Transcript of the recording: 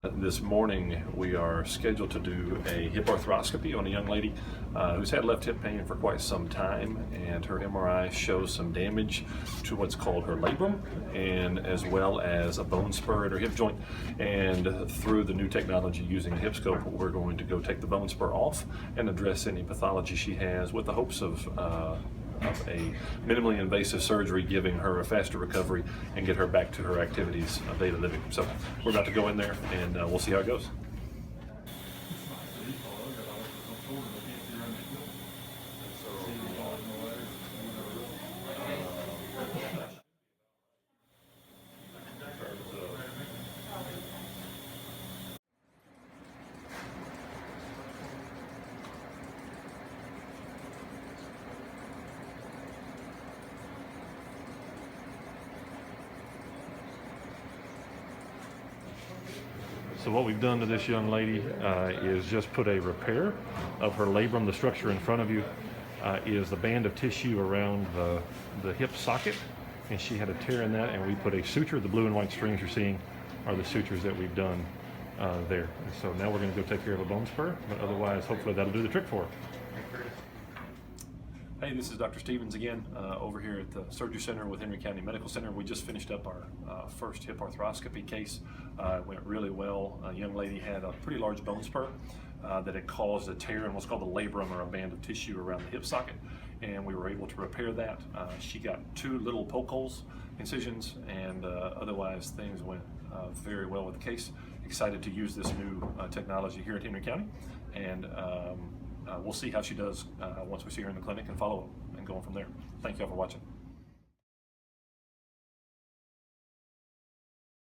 This morning we are scheduled to do a hip arthroscopy on a young lady who's had left hip pain for quite some time, and her MRI shows some damage to what's called her labrum, and as well as a bone spur at her hip joint. And through the new technology using a hip scope, we're going to go take the bone spur off and address any pathology she has with the hopes of a minimally invasive surgery, giving her a faster recovery and get her back to her activities of daily living. So we're about to go in there and we'll see how it goes. So what we've done to this young lady is just put a repair of her labrum. The structure in front of you is the band of tissue around the hip socket, and she had a tear in that, and we put a suture. The blue and white strings you're seeing are the sutures that we've done there. And so now we're going to go take care of a bone spur, but otherwise hopefully that'll do the trick for her. Hey, this is Dr. Stevens again, over here at the Surgery Center with Henry County Medical Center. We just finished up our first hip arthroscopy case. It went really well. A young lady had a pretty large bone spur that had caused a tear in what's called the labrum, or a band of tissue around the hip socket, and we were able to repair that. She got 2 little poke holes incisions, and otherwise things went very well with the case. Excited to use this new technology here at Henry County, and we'll see how she does once we see her in the clinic and follow up and going from there. Thank you all for watching.